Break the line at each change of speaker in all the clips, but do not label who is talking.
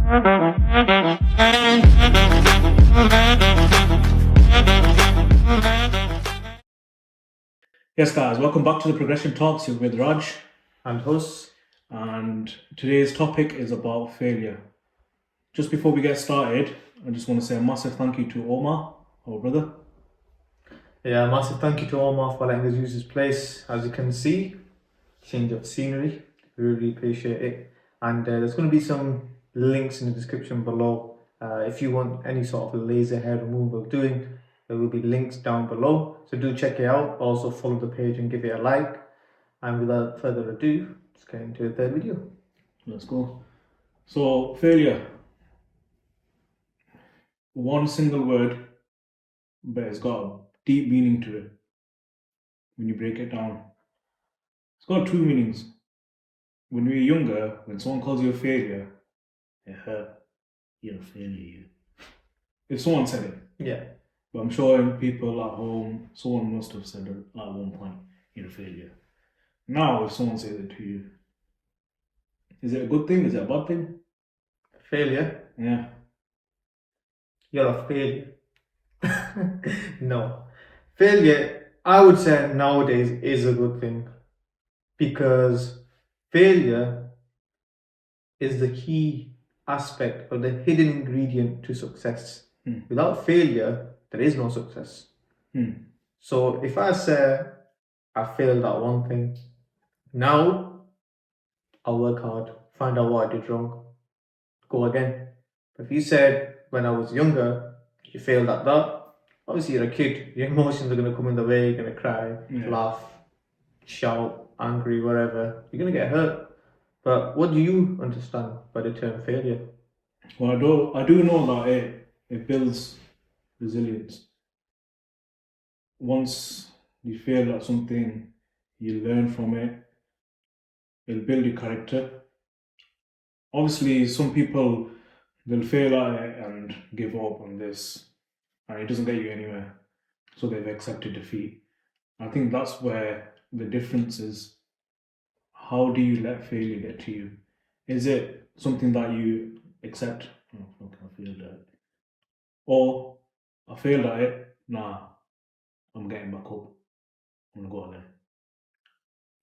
Yes, guys, welcome back to the Progression Talks. You're with Raj,
And Hus.
and today's topic is about failure. Just before we get started, I just want to say a massive thank you to Omar, our brother.
Yeah, massive thank you to Omar for letting us use his place. As you can see, change of scenery. We really appreciate it. And there's going to be some links in the description below. If you want any sort of laser hair removal doing, there will be links down below. So do check it out. Also follow the page and give it a like. And without further ado, let's get into the third video.
Let's go. So, failure. One single word, but it's got a deep meaning to it when you break it down. It's got two meanings. When we were younger, when someone calls you a failure, it hurt. You're a failure, you. If someone said it.
Yeah.
But I'm sure people at home, someone must have said it at one point, you're a failure. Now, if someone says it to you, is it a good thing? Is it a bad thing?
Failure?
Yeah.
You're a failure. No. Failure, I would say nowadays, is a good thing because failure is the key aspect or the hidden ingredient to success. Without failure, there is no success. So if I say I failed at one thing, now I'll work hard, find out what I did wrong, go again. But if you said when I was younger, you failed at that, obviously you're a kid, your emotions are going to come in the way, you're going to cry, laugh, shout, angry, whatever, you're going to get hurt. But what do you understand by the term failure?
Well, I do know that it builds resilience. Once you fail at something, you learn from it. It'll build your character. Obviously, some people will fail at it and give up on this, and it doesn't get you anywhere. So they've accepted defeat. I think that's where the difference is. How do you let failure get to you? Is it something that you accept? Oh, fuck, I failed at it. Or I failed at it. Nah, I'm getting back up. I'm gonna go again.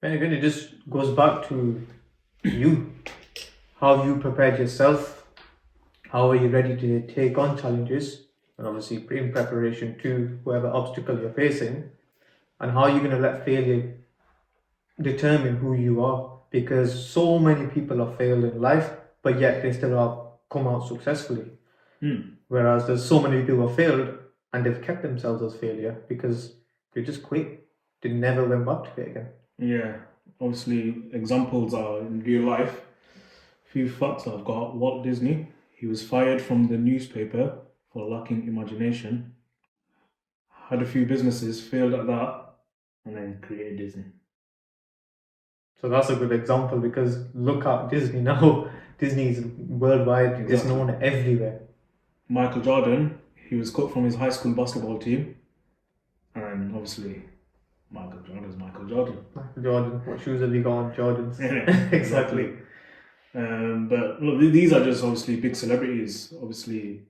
And again, it just goes back to you. How have you prepared yourself? How are you ready to take on challenges? And obviously, in preparation to whatever obstacle you're facing. And how are you going to let failure determine who you are? Because so many people have failed in life, but yet they still have come out successfully. Whereas there's so many people who have failed and they've kept themselves as failure because they just quit. They never went back to it again.
Yeah, obviously, examples are in real life. Few facts I've got. Walt Disney, he was fired from the newspaper for lacking imagination. Had a few businesses, failed at that, and then created Disney.
So that's a good example because look at Disney now. Disney is worldwide, it's known everywhere.
Michael Jordan, he was cut from his high school basketball team, and obviously Michael Jordan is Michael Jordan.
Michael Jordan, what shoes have you got on? Jordans.
Exactly. But look, these are just obviously big celebrities. Obviously,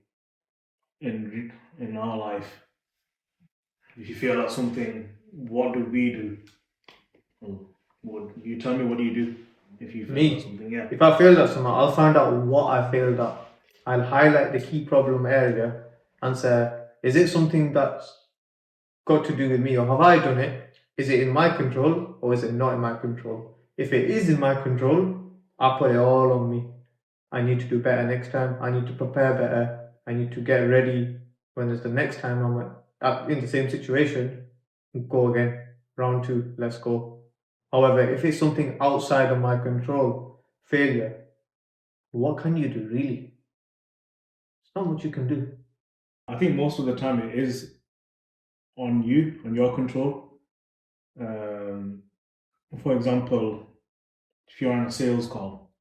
in our life, if you feel like something, what do we do? You tell me, what do you do if you fail at something? Yeah.
If I failed at something, I'll find out what I failed at. I'll highlight the key problem area and say, is it something that's got to do with me, or have I done it? Is it in my control, or is it not in my control? If it is in my control, I put it all on me. I need to do better next time. I need to prepare better. I need to get ready when it's the next time I'm in the same situation. Go again. Round 2, let's go. However, if it's something outside of my control, failure, what can you do really? It's not much you can do.
I think most of the time it is on you, on your control. For example, if you're on a sales call,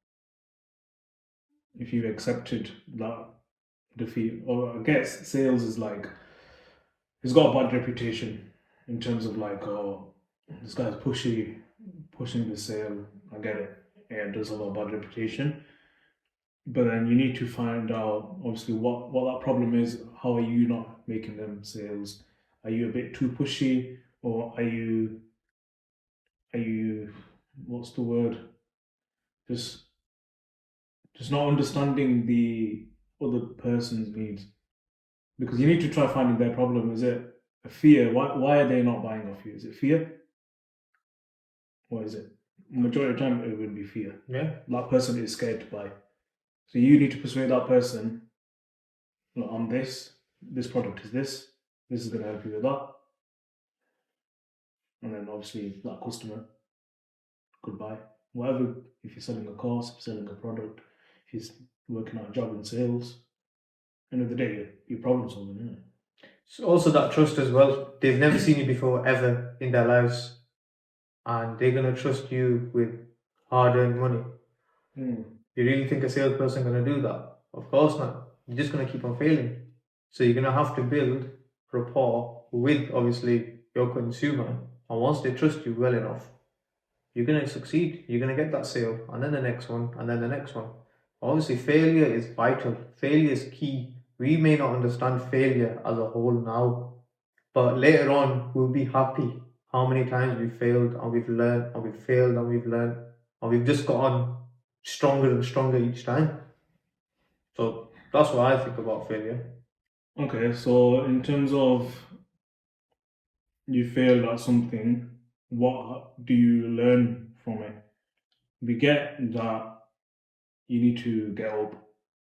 if you've accepted that defeat, or I guess sales is like, it's got a bad reputation in terms of like, oh, this guy's pushing the sale. I get it. Yeah, it does have a bad reputation. But then you need to find out obviously what that problem is. How are you not making them sales? Are you a bit too pushy, or are you what's the word? Just just not understanding the other person's needs. Because you need to try finding their problem. Is it a fear? Why are they not buying off you? Is it fear? Or is it majority of the time it would be fear?
Yeah.
That person is scared to buy. So you need to persuade that person, look, on this product is this is gonna help you with that. And then obviously that customer could buy. Whatever, if you're selling a course, if you're selling a product, if you're working on a job in sales, end of the day, you're problem solving, isn't it?
So also that trust as well. They've never seen you before ever in their lives, and they're gonna trust you with hard-earned money. You really think a salesperson gonna do that? Of course not. You're just gonna keep on failing. So you're gonna have to build rapport with obviously your consumer, and once they trust you well enough, you're gonna succeed. You're gonna get that sale, and then the next one, and then the next one. Obviously, failure is vital. Failure is key. We may not understand failure as a whole now, but later on, we'll be happy how many times we've failed and we've learned and we've failed and we've learned and we've just gotten stronger and stronger each time. So that's what I think about failure.
Okay, so in terms of you failed at something, what do you learn from it? We get that you need to get up,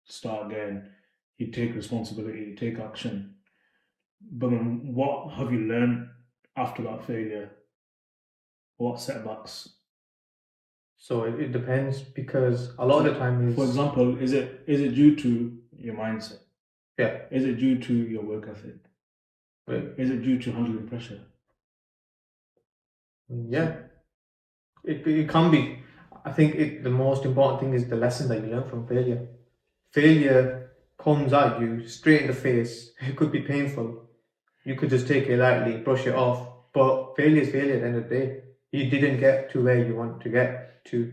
start again, you take responsibility, you take action. But then what have you learned after that failure? What setbacks?
So it depends because a lot of the time
For
is
example, is it due to your mindset?
yeah,
Is it due to your work ethic?
right,
Is it due to handling pressure?
yeah. It can be. I think the most important thing is the lesson that you learn from failure. Failure comes at you straight in the face. It could be painful. You could just take it lightly, brush it off. But failure is failure at the end of the day. You didn't get to where you want to get to.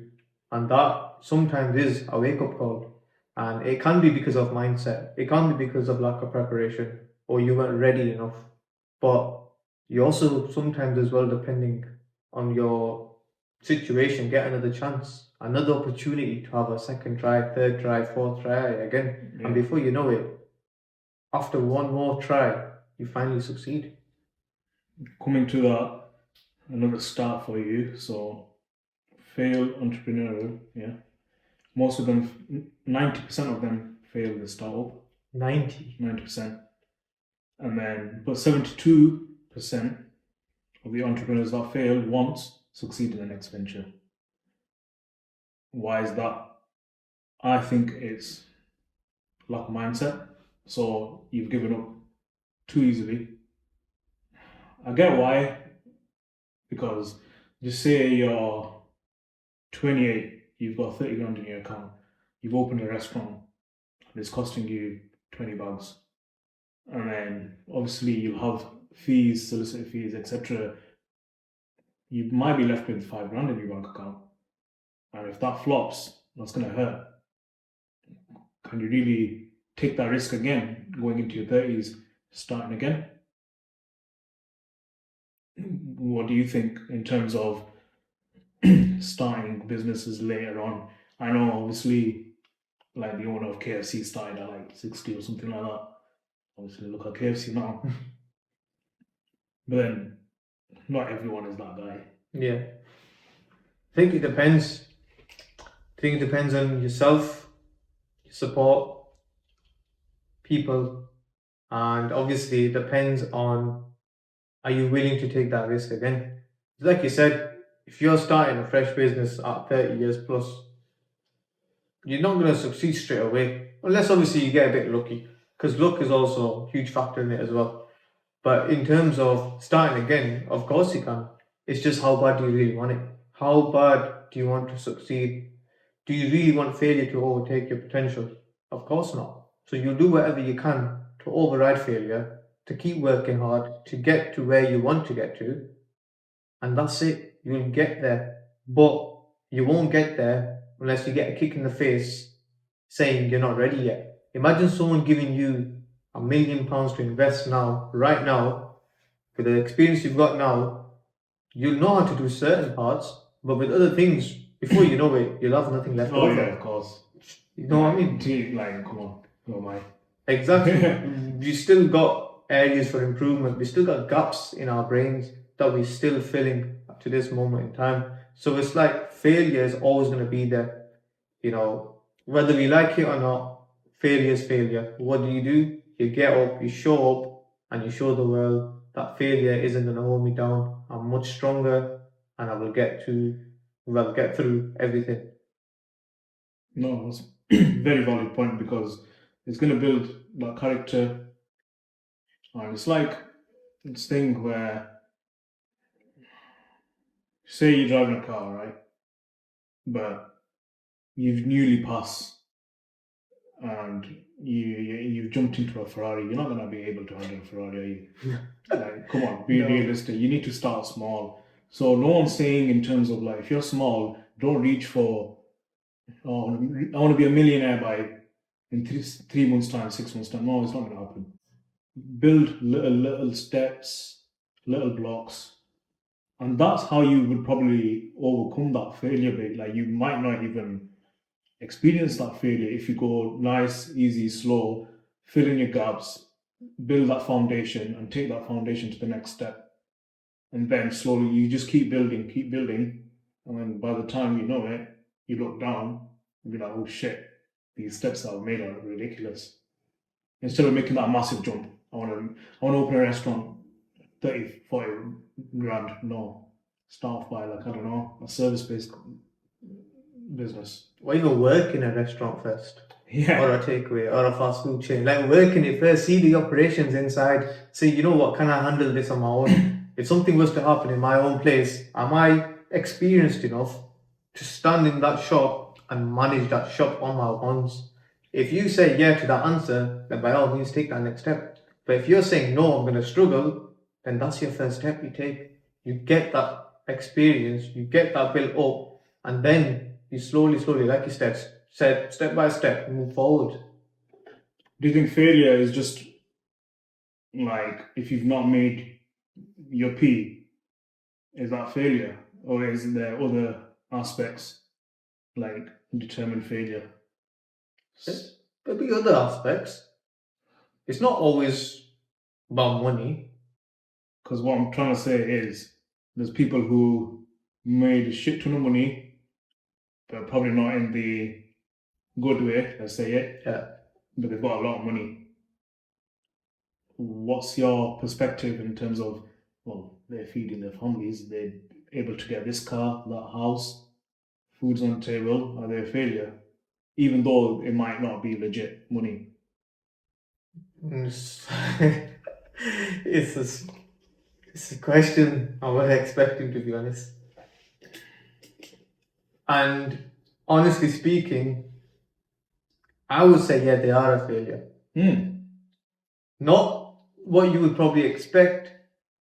And that sometimes is a wake up call. And it can be because of mindset, it can be because of lack of preparation, or you weren't ready enough. But you also sometimes, as well, depending on your situation, get another chance, another opportunity to have a second try, third try, fourth try again. And
Yeah.
before you know it, after one more try, you finally succeed.
Coming to that, another start for you. So, fail entrepreneurial, yeah. Most of them, 90% of them fail the startup,
90.
90%. And then, but 72% of the entrepreneurs that fail once succeed in the next venture. Why is that? I think it's lack of mindset. So, you've given up too easily. I get why, because just say you're 28, you've got 30 grand in your account, you've opened a restaurant, and it's costing you 20 bucks. And then obviously you have fees, solicitor fees, etc. You might be left with 5 grand in your bank account. And if that flops, that's going to hurt. Can you really take that risk again, going into your 30s, starting again? What do you think in terms of starting businesses later on? I know obviously like the owner of KFC started at like 60 or something like that. Obviously look at KFC now. But then not everyone is that guy.
Yeah. I think it depends. I think it depends on yourself, your support, people, and obviously it depends on, are you willing to take that risk again? Like you said, if you're starting a fresh business at 30 years plus, you're not going to succeed straight away, unless obviously you get a bit lucky, because luck is also a huge factor in it as well. But in terms of starting again, of course you can. It's just how bad do you really want it? How bad do you want to succeed? Do you really want failure to overtake your potential? Of course not. So you'll do whatever you can to override failure, to keep working hard, to get to where you want to get to, and that's it. You'll get there. But you won't get there unless you get a kick in the face saying you're not ready yet. Imagine someone giving you £1 million to invest now, right now, with the experience you've got now. You'll know how to do certain parts, but with other things, before you know it, you'll have nothing left
Oh
over.
yeah, of course.
You know what I mean?
Like, come on, who am I?
Exactly. We still got areas for improvement. We still got gaps in our brains that we're still filling up to this moment in time. So it's like failure is always going to be there. You know, whether we like it or not, failure is failure. What do? You get up, you show up, and you show the world that failure isn't going to hold me down. I'm much stronger, and I will get through everything.
No, that's very valid point because it's going to build that character, and it's like this thing where, say you're driving a car, right? But you've newly passed and you've jumped into a Ferrari. You're not going to be able to handle a Ferrari, are you? Like, come on, be
No.
realistic. You need to start small. So no one's saying in terms of like, if you're small, don't reach for, oh, I want to be a millionaire by in 3 months' time, 6 months' time. No, it's not going to happen. Build little steps, little blocks, and that's how you would probably overcome that failure rate. Like you might not even experience that failure if you go nice, easy, slow, fill in your gaps, build that foundation, and take that foundation to the next step. And then slowly you just keep building, and then by the time you know it, you look down and be like, oh shit, these steps that I've made are ridiculous. Instead of making that massive jump, I want to open a restaurant, 30, 40 grand. No. Start off by like, I don't know, a service-based business.
Or even work in a restaurant first.
Yeah.
Or a takeaway or a fast food chain. Like working it first, see the operations inside, say, you know what, can I handle this on my own? If something was to happen in my own place, am I experienced enough to stand in that shop and manage that shop on my own? If you say yeah to that answer, then by all means take that next step. But if you're saying no, I'm going to struggle, then that's your first step you take. You get that experience, you get that built up, and then you slowly, like you said, step by step, move forward.
Do you think failure is just like if you've not made your P, is that failure? Or is there other aspects like determined failure?
There'll be other aspects. It's not always about money.
Because what I'm trying to say is there's people who made a shit ton of money, but probably not in the good way, let's say it.
Yeah.
But they've got a lot of money. What's your perspective in terms of, well, they're feeding their families, they're able to get this car, that house, food's on the table, are they a failure? Even though it might not be legit money.
It's a question I wasn't expecting, to be honest. And honestly speaking, I would say, yeah, they are a failure. Not what you would probably expect,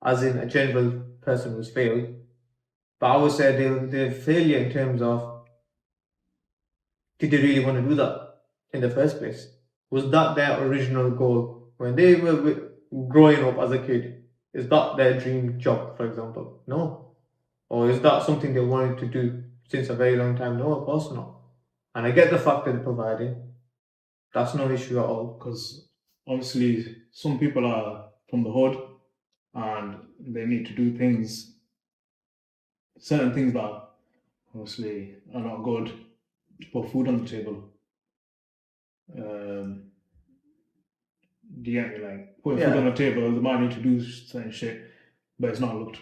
as in a general person who's failed, but I would say they're a failure in terms of, did they really want to do that in the first place? Was that their original goal when they were growing up as a kid? Is that their dream job, for example? No. Or is that something they wanted to do since a very long time? No, of course not. And I get the fact that they're providing. That's no issue at all.
Because obviously some people are from the hood and they need to do things, certain things that obviously are not good to put food on the table. Do you get me? Like putting food on the table, they might need to do certain shit, but it's not looked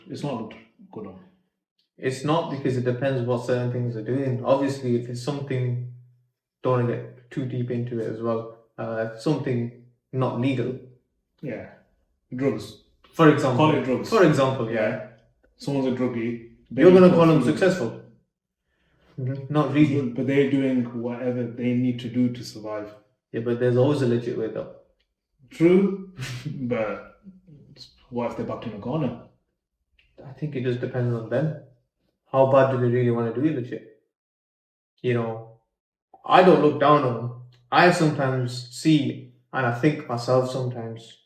good on.
It's not, because it depends what certain things are doing. Obviously, if it's something, don't want to get too deep into it as well. Something not legal.
Yeah, drugs.
For example.
Call it drugs.
For example, yeah.
Someone's a druggie.
You're going to call them successful. Not really.
But they're doing whatever they need to do to survive.
Yeah, but there's always a legit way though.
True, but what if they're backed in a corner?
I think it just depends on them. How bad do they really want to do it legit? You know, I don't look down on them. I sometimes see and I think myself sometimes,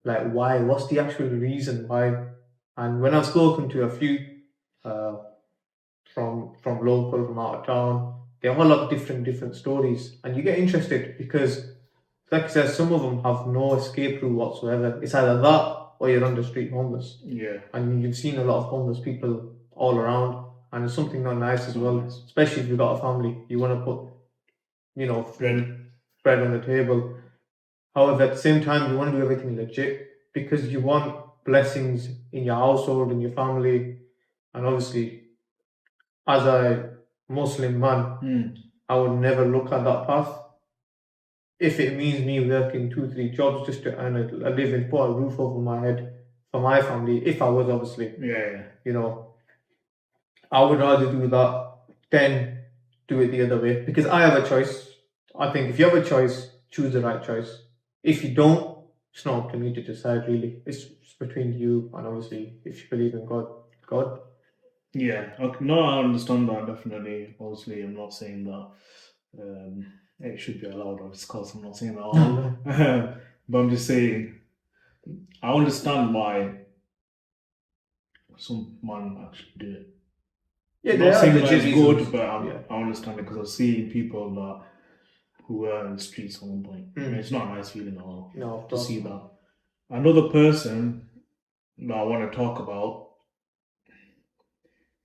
like, why? What's the actual reason why? And when I've spoken to a few uh, from local, from out of town, they all have different stories, and you get interested because, like I said, some of them have no escape route whatsoever. It's either that or you're on the street homeless,
Yeah.
and you've seen a lot of homeless people all around, and it's something not nice as
Not
well.
nice.
Especially if you've got a family, you want to put, food, bread on the table. However, at the same time, you want to do everything legit because you want blessings in your household, in your family, and obviously, as a Muslim man, I would never look at that path. If it means me working 2, 3 jobs just to earn a living, put a roof over my head for my family, if I was obviously, I would rather do that than do it the other way because I have a choice. I think if you have a choice, choose the right choice. If you don't, it's not up to me to decide really. It's between you and obviously if you believe in God, God.
Yeah, okay. No, I understand that definitely. Obviously, I'm not saying that it should be allowed, of course. I'm not saying that at all. But I'm just saying, I understand why some man actually do it.
Yeah,
I'm
there
not
are
saying that
legit
it's
reasons.
good, but
Yeah.
I understand it because I've seen people that who were in the streets at one point. And it's not a nice feeling at all
No, of
to
course
see
not.
that. Another person that I want to talk about,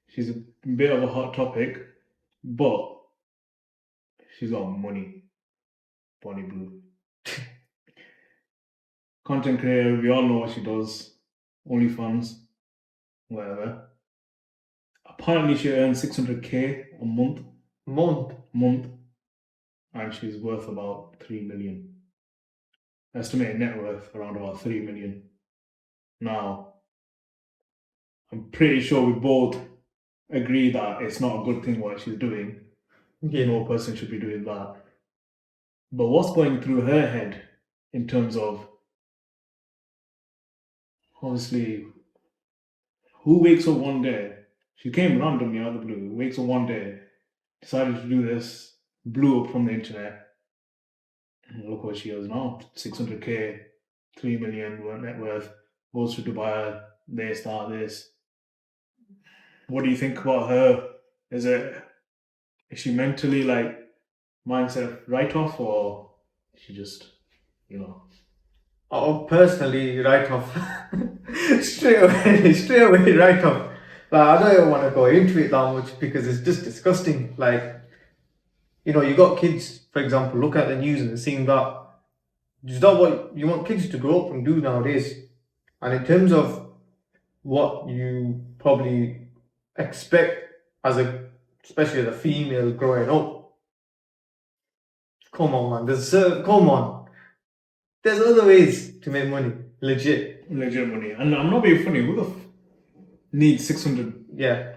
she's a bit of a hot topic, but she's got money. Bonnie Blue. Content creator, we all know what she does. OnlyFans, whatever. Apparently, she earns 600k a month.
Month.
And she's worth about 3 million. Estimated net worth around about 3 million. Now, I'm pretty sure we both agree that it's not a good thing what she's doing.
Yeah.
No person should be doing that. But what's going through her head in terms of, obviously, who wakes up one day? She came randomly out of the blue, wakes up one day, decided to do this, blew up from the internet. And look what she has now 600k, 3 million net worth, goes to Dubai, they start this. What do you think about her? Is she mentally like mindset write off or she just,
Oh, personally, write off. straight away, write off. Like, I don't even want to go into it that much because it's just disgusting. Like, you got kids, for example, look at the news and they're seeing that. Is that what you want kids to grow up and do nowadays? And in terms of what you probably expect especially as a female growing up, come on, man. Come on. There's other ways to make money. Legit
money. And I'm not being funny. Who the needs 600k
Yeah.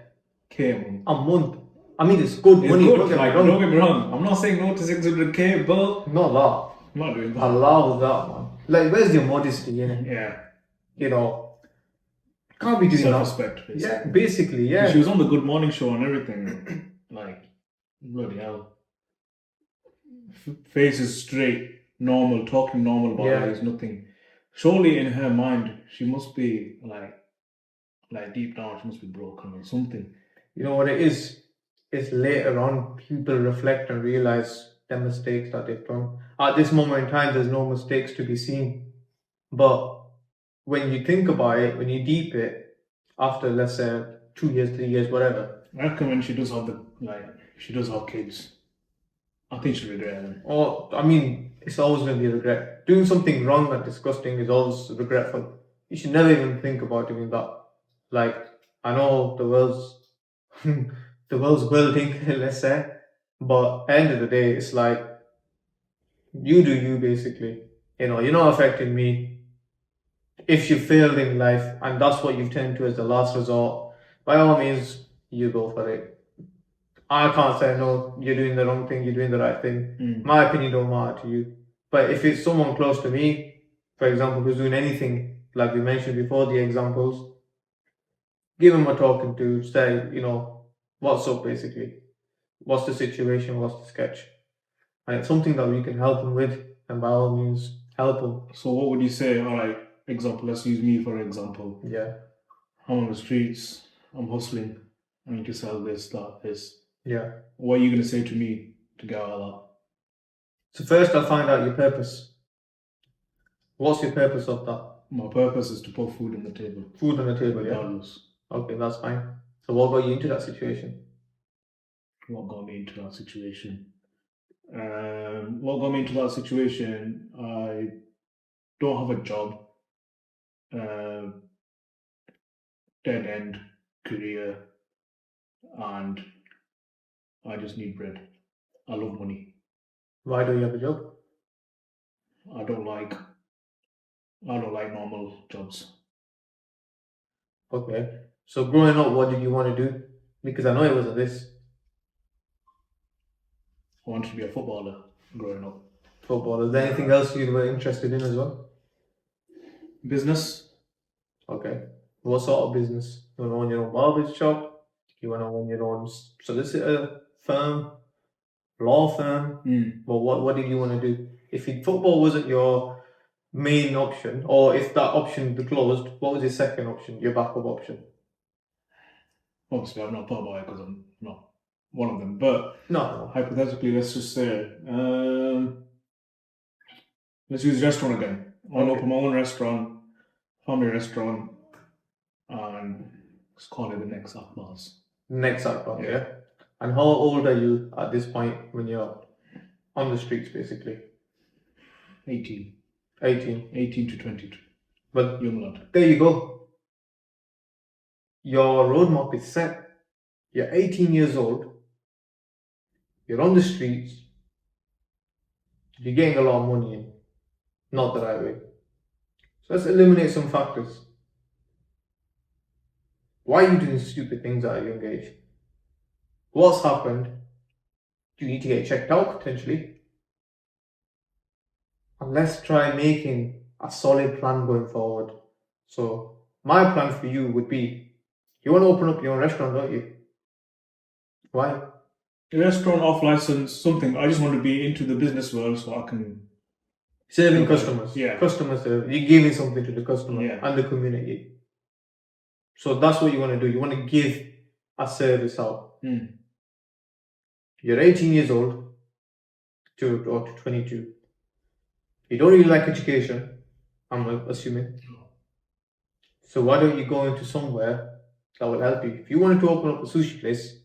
a month?
A month. I mean, it's good
It's
money.
good.
Don't get me
Like,
wrong.
don't get me wrong. I'm not saying no to 600k, but
Not that.
I'm not doing that.
Allow that, man. Like, where's your modesty in it?
Yeah.
Can't be doing
Self-respect,
that.
basically.
Yeah, basically, yeah.
She was on the Good Morning Show and everything. Like, bloody hell. Face is straight, normal, talking normal about
Yeah.
it. There's nothing. Surely in her mind, she must be like deep down, she must be broken or something.
You know what it is? It's later on people reflect and realize the mistakes that they've done. At this moment in time, there's no mistakes to be seen. But when you think about it, when you deep it, after let's say 2 years, 3 years, whatever.
I reckon when she does have kids, I think she'll regret it.
Or I mean, it's always going to be a regret. Doing something wrong and disgusting is always regretful. You should never even think about doing that. Like, I know the world's the world's building, let's say, but at the end of the day, it's like you do you basically. You're not affecting me. If you failed in life and that's what you've turned to as the last resort, by all means, you go for it. I can't say no, you're doing the wrong thing, you're doing the right thing. My opinion don't matter to you. But if it's someone close to me, for example, who's doing anything, like we mentioned before, the examples, give them a talking to, say, what's up basically? What's the situation? What's the sketch? and it's something that we can help them with, and by all means, help them.
So what would you say? All right, example. Let's use me for example.
Yeah,
I'm on the streets. I'm hustling. I need to sell this, that, this.
yeah.
What are you gonna say to me to get out of that?
So first, I'll find out your purpose. What's your purpose of that?
My purpose is to put food on the table.
Food on the table, yeah.
Regardless.
Okay, that's fine. So what got you into that situation?
What got me into that situation? What got me into that situation? I don't have a job. Dead end career, and I just need bread. I love money.
Why don't you have a job?
I don't like normal jobs.
Okay. So growing up, what did you want to do? Because I know it wasn't this.
I wanted to be a footballer growing up.
Football. Is there anything else you were interested in as well?
Business.
Okay. What sort of business? You want to own your own barber's shop? You want to own your own solicitor firm, law firm? Well, what did you want to do? If football wasn't your main option, or if that option closed, what was your second option, your backup option?
Obviously, I've not thought about it because I'm not one of them. But
No.
hypothetically, let's just say, let's use restaurant again. I want to open my own restaurant, family restaurant, and let's call it the next Akbar's.
Next Akbar, yeah. And how old are you at this point when you're on the streets, basically?
18.
18.
18 to 22.
But
young lad.
There you go. Your roadmap is set. You're 18 years old. You're on the streets. You're getting a lot of money in. Not the right way. So let's eliminate some factors. Why are you doing stupid things at a young age? What's happened? Do you need to get checked out potentially? And let's try making a solid plan going forward. So my plan for you would be, you want to open up your own restaurant, don't you? Why?
A restaurant off license, something. I just want to be into the business world so I can
serving customers.
Yeah.
Customer service. You're giving something to the customer and the community. So that's what you want to do. You want to give a service out. You're 18 years old or to 22. You don't really like education, I'm assuming. So why don't you go into somewhere that will help you? If you wanted to open up a sushi place,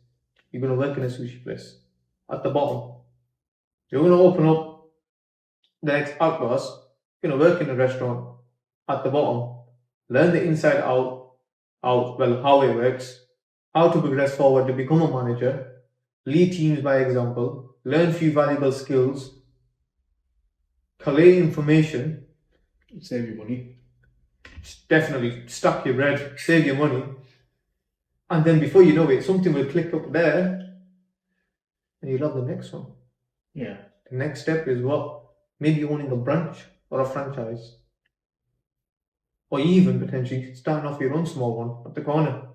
you're going to work in a sushi place at the bottom. You're going to open up the next Akbar's, you're going to work in a restaurant at the bottom. Learn the inside out, how it works, how to progress forward to become a manager, lead teams by example, learn few valuable skills, collate information.
Save your money.
Definitely stack your bread, save your money. And then before you know it, something will click up there and you'll have the next one.
Yeah.
The next step is what? Maybe owning a branch or a franchise. Or even potentially starting off your own small one at the corner.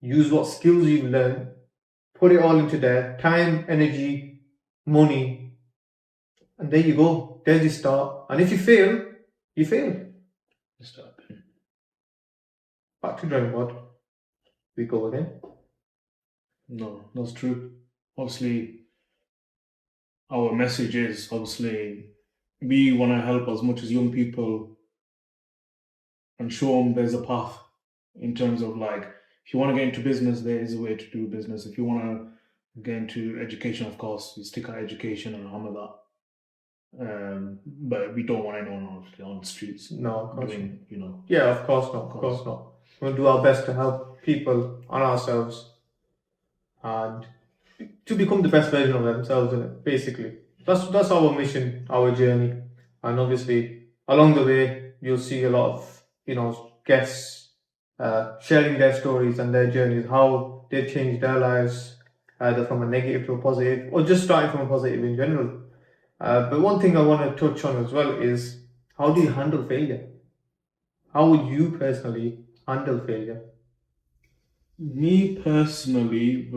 Use what skills you've learned, put it all into there, time, energy, money, and there you go. There's your start. And if you fail, you fail.
Stop.
Back to drawing board. We go again.
No, that's true. Obviously, our message is obviously we want to help as much as young people and show them there's a path in terms of like, if you want to get into business, there is a way to do business. If you want to get into education, of course, you stick at education and hammer that. But we don't want anyone on the streets.
No, of course
doing, you know.
Yeah, of course not. Of course not. We'll do our best to help people and ourselves and to become the best version of themselves, basically. That's our mission, our journey. And obviously, along the way, you'll see a lot of, guests sharing their stories and their journeys, how they've changed their lives, either from a negative to a positive, or just starting from a positive in general. But one thing I want to touch on as well is, how do you handle failure? How would you personally handle failure?
Me personally,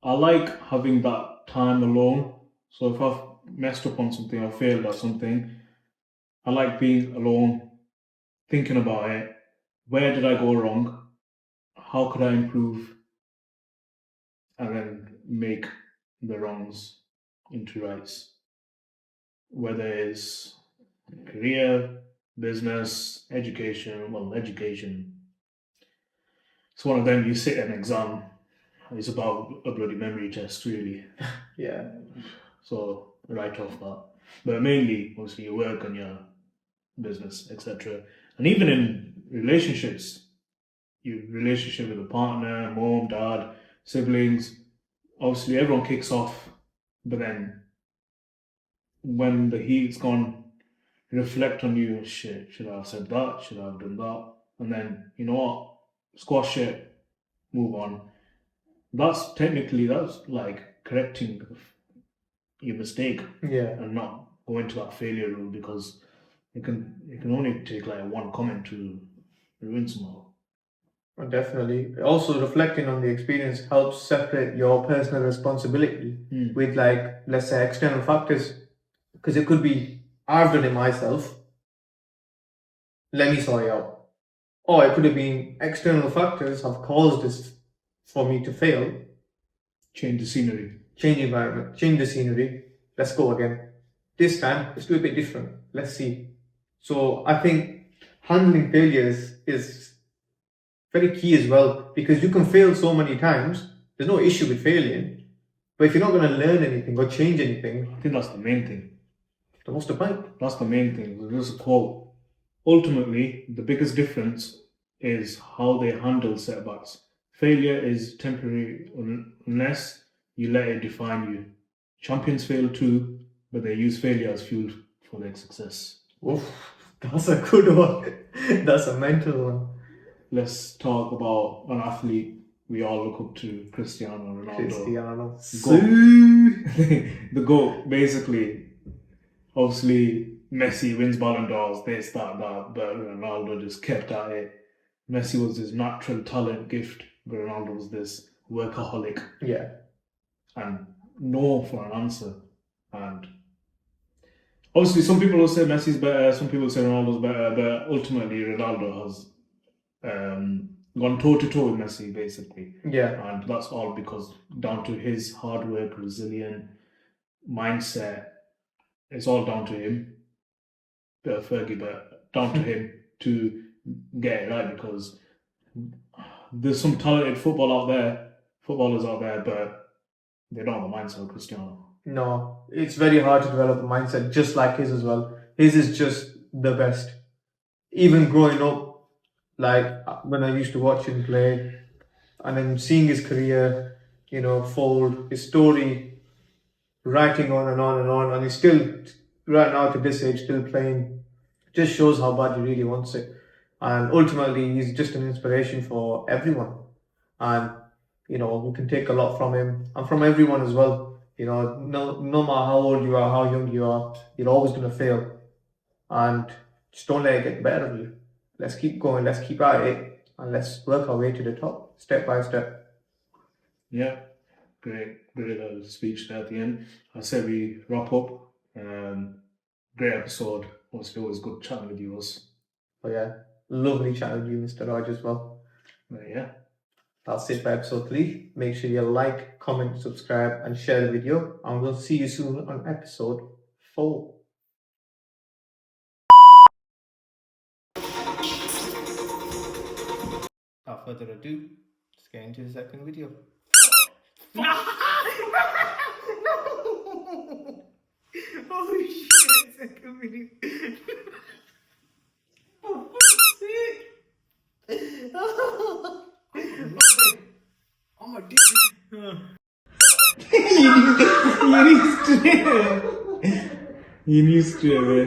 I like having that time alone. So if I've messed up on something or failed at something, I like being alone, thinking about it. Where did I go wrong? How could I improve? And then make the wrongs into rights. Whether it's career, business, education, well, education. It's one of them, you sit an exam, it's about a bloody memory test, really.
Yeah.
So, write off that. But mainly, obviously, your work and your business, etc. And even in relationships, your relationship with a partner, mom, dad, siblings, obviously everyone kicks off, but then when the heat's gone, reflect on you, shit, should I have said that? Should I have done that? And then, you know what? Squash it, move on. That's like correcting your mistake
Yeah.
and not going to that failure route, because it can only take like one comment to ruin somehow.
Definitely. Also, reflecting on the experience helps separate your personal responsibility with, like, let's say, external factors. Because it could be, I've done it myself, let me sort it out. Or it could have been external factors have caused this for me to fail.
Change the scenery.
Change environment, change the scenery, let's go again. This time, let's do a bit different. Let's see. So I think handling failures is very key as well, because you can fail so many times. There's no issue with failing, but if you're not going to learn anything or change anything,
I think that's the main thing.
then what's the point?
That's the main thing. There's a quote. Ultimately, the biggest difference is how they handle setbacks. Failure is temporary unless you let it define you. Champions fail too, but they use failure as fuel for their success.
Oof, that's a good one. That's a mental one.
Let's talk about an athlete we all look up to, Cristiano Ronaldo. The GOAT, basically. Obviously, Messi wins Ballon d'Ors, they start that, but Ronaldo just kept at it. Messi was his natural talent gift, but Ronaldo was this workaholic.
Yeah.
And no for an answer. And obviously, some people will say Messi's better, some people say Ronaldo's better, but ultimately, Ronaldo has gone toe to toe with Messi, basically.
Yeah.
And that's all because down to his hard work, resilient mindset. It's all down to him. Bit of Fergie, but down to him to get it right, because there's some talented footballers out there, but they don't have a mindset of Cristiano.
No, it's very hard to develop a mindset just like his as well. His is just the best. Even growing up, like when I used to watch him play, and then seeing his career, fold, his story, writing on and on and on, and he's still, right now to this age, still playing. Just shows how bad he really wants it. And ultimately, he's just an inspiration for everyone. And, we can take a lot from him and from everyone as well. No matter how old you are, how young you are, you're always going to fail. And just don't let it get better of you. Let's keep going, let's keep at it, and let's work our way to the top, step by step.
Yeah, great speech there at the end. I say we wrap up. Great episode. Obviously, always good chatting with you, Us.
Oh yeah, lovely chatting with you, Mr. Raj, as well.
Yeah.
That's it for episode 3. Make sure you like, comment, subscribe, and share the video. And we'll see you soon on episode 4. Without further ado, let's get into the second video. No! Oh shit, second video. Oh, fuck's sake. Oh my dick.
You need straight away.